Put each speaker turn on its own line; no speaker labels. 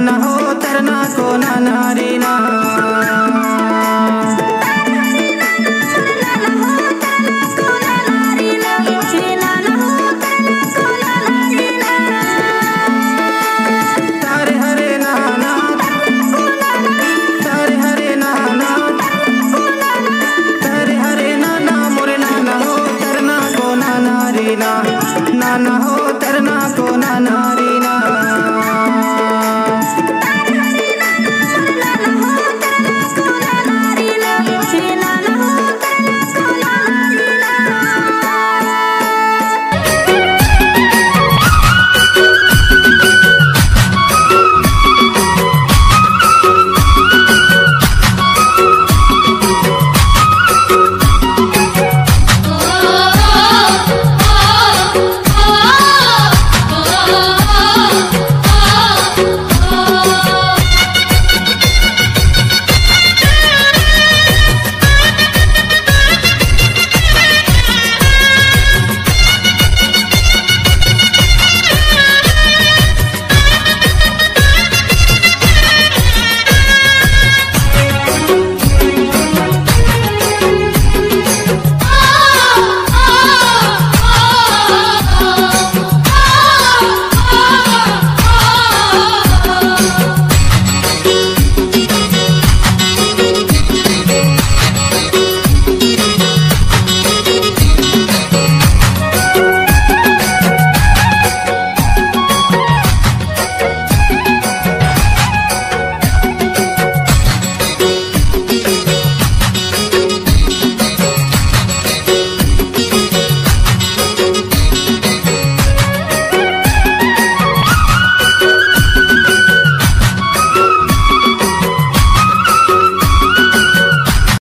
नाना हो तरना को नाना रे ना। तारे हरे नाना तारे हरे नाना तारे हरे नाना मोरे नाना हो तरना को नाना रे ना। नाना हो तरना को नाना रे ना।